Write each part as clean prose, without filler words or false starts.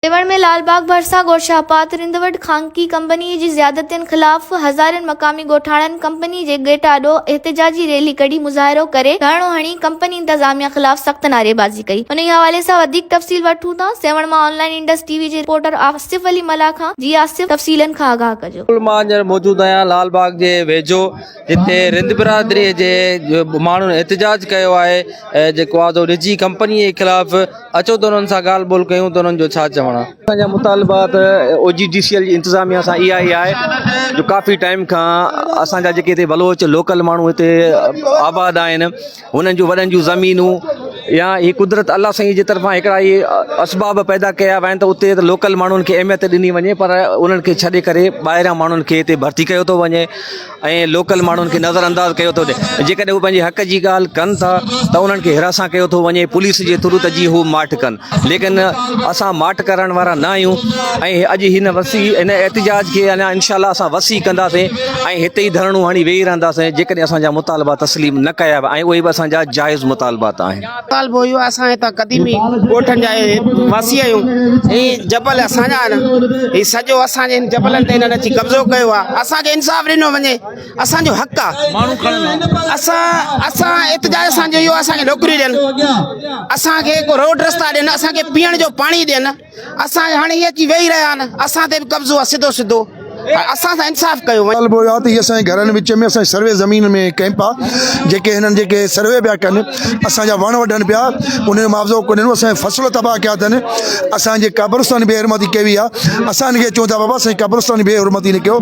देवड़ में लालबाग भरसा और शाहपात रिंदवट खांकी कंपनी जी ज़्यादतियुनि ख़िलाफ़ हज़ारनि मक़ामी ॻोठाणनि कंपनी जे गेट आॾो एहतिजाजी रैली कढी मुज़ाहिरो करे धरणो हणी कंपनी इंतज़ामिया ख़िलाफ़ सख़्त नारेबाज़ी कई। उन हवाले सां वधीक तफ़सील वठूं था सेवण मां ऑनलाइन इंडस टीवी जे रिपोर्टर आसिफ अली मल्ला खां। जी आसिफ, तफ़सीलनि खां आगाह कजो। मां मौजूद आहियां लालबाग जे वेझो, जिते रिंद बिरादरीअ जे माण्हुनि एहतिजाज कयो आहे जेको आहे निजी कंपनी जे ख़िलाफ़। अचो त उन्हनि सां ॻाल्हि ॿोल कयूं त उन्हनि जो छा चवणु आहे। असांजा मुतालबात OGDCL जी इंतिज़ामिया सां इहा ई आहे जो काफ़ी टाइम खां असांजा जेके हिते बलोच लोकल माण्हू हिते आबाद आहिनि, हुननि जूं वॾनि जूं ज़मीनूं या ही कुदरत अल्लाह साईं जी तरफ़ां हिकिड़ा इहे असबाब पैदा कया विया आहिनि त उते त लोकल माण्हुनि खे अहमियत ॾिनी वञे, पर उन्हनि खे छॾे करे ॿाहिरियां माण्हुनि खे हिते भर्ती कयो थो वञे ऐं लोकल माण्हुनि खे नज़रअंदाज़ कयो थो वञे। जेकॾहिं हू पंहिंजे हक़ जी ॻाल्हि कनि था त उन्हनि खे हिरासां कयो थो वञे पुलिस जे थ्रू त जीअं हू माठ कनि, लेकिन असां माठ करण वारा न आहियूं ऐं अॼु हिन एहतिजाज खे अञा इनशाअल्लाह असां वसी कंदासीं ऐं हिते ई धरणो हणी वेही रहंदासीं जेकॾहिं असांजा मुतालबा तस्लीम न कया ऐं उहे बि असांजा जाइज़ मुतालबात आहिनि। मुतालबो इहो असां हितां क़दीमी ॻोठनि जा वसी आहियूं। ही जबल असांजा आहिनि, ही सॼो असांजे हिन जबलनि ते हिननि अची कब्ज़ो कयो आहे। असांखे इंसाफ़ ॾिनो वञे, असांजो हक़ आहे। असां एहतिजाज असांजो इहो, असांखे नौकरी ॾियनि, असांखे को रोड रस्ता ॾियनि, असांखे पीअण जो पाणी ॾियनि। असां हाणे इहे अची वेही रहिया आहिनि, असां ते बि कब्ज़ो आहे सिधो सिधो। असां सां इंसाफ़ कयो वञे। मुतालबो इहो आहे त इहे असांजे घरनि विच में असांजे सर्वे ज़मीन में कैंप आहे, जेके हिननि जेके सर्वे पिया कनि, असांजा वण वढनि पिया, उनजो मुआवज़ो कोन ॾिनो, असांजे फसल तबाह कया अथनि, असांजे क़ब्रिस्तान बेहरमती कई आहे। असां हिनखे चऊं था बाबा असांजी क़ब्रिस्तान बेहरमती न कयो,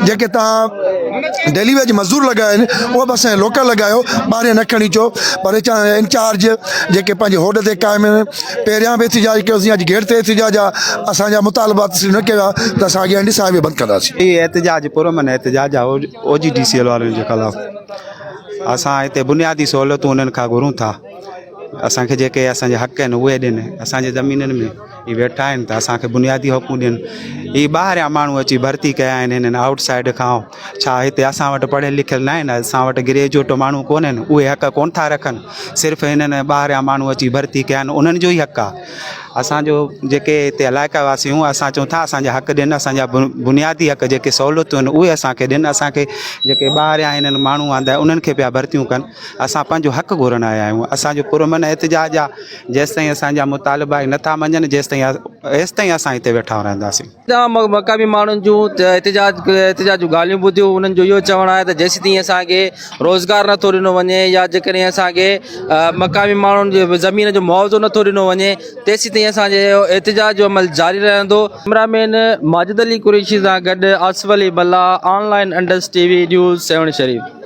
जेके तव्हां डेली वेज मज़दूर लॻाया आहिनि उहे बि असांजे लोकल लॻायो, ॿाहिरि न खणी अचो। पर इंचार्ज जेके पंहिंजे होड ते क़ाइमु आहिनि, पहिरियां बि एहतिजाज कयोसीं, अॼु गेट ते एहतिजाज आहे, असांजा मुतालबात तस्लीम न कया त असां अॻियां ॾिसां बि बंदि कंदासीं। ये एहतिजाज पुरमन एहतिजाज आहे OGDCL वारनि जे ख़िलाफ़। असां हिते बुनियादी सहूलियतूं उन्हनि खां घुरूं था, असांखे जेके असांजे हक़ आहिनि उहे ॾियनि। असांजे ज़मीननि में ही वेठा आहिनि त असांखे बुनियादी हक़ूं ॾियनि। ही ॿाहिरियां माण्हू अची भर्ती कया आहिनि हिननि आउटसाइड खां। छा हिते असां वटि पढ़ियल लिखियल न आहिनि? असां वटि ग्रेजुएट माण्हू कोन आहिनि, उहे हक़ कोन था रखनि। सिर्फ़ु हिननि ॿाहिरियां माण्हू अची भर्ती कया आहिनि, उन्हनि जो ई हक़ आहे। असांजो जेके हिते इलाइक़ा वासी आहियूं, असां चऊं था असांजा हक़ ॾियनि, असांजा बुनियादी हक़ जेके सहूलियतूं आहिनि उहे असांखे ॾियनि। असांखे जेके ॿाहिरियां हिननि माण्हू आंदा उन्हनि खे पिया भर्तियूं कनि, असां पंहिंजो हक़ घुरण आया आहियूं। असांजो पुरमन एहतिजाज आहे, जेसिताईं असांजा मुतालबा नथा मञनि जेसिताईं असां हिते वेठा रहंदासीं। मक़ामी माण्हुनि जूं एहतिजाज जूं ॻाल्हियूं ॿुधियूं, उन्हनि जो इहो चवणु आहे त जेसिताईं असांखे रोज़गार नथो ॾिनो वञे या जेकॾहिं असांखे मक़ामी माण्हुनि जे ज़मीन जो मुआवज़ो नथो ॾिनो वञे, तेसिताईं असांजे एहतिजाज जो अमल जारी रहंदो। कैमरामैन माजिद अली कुरैशी सां गॾु Asif Ali Malla, online Indus TV news Sehwan शरीफ़।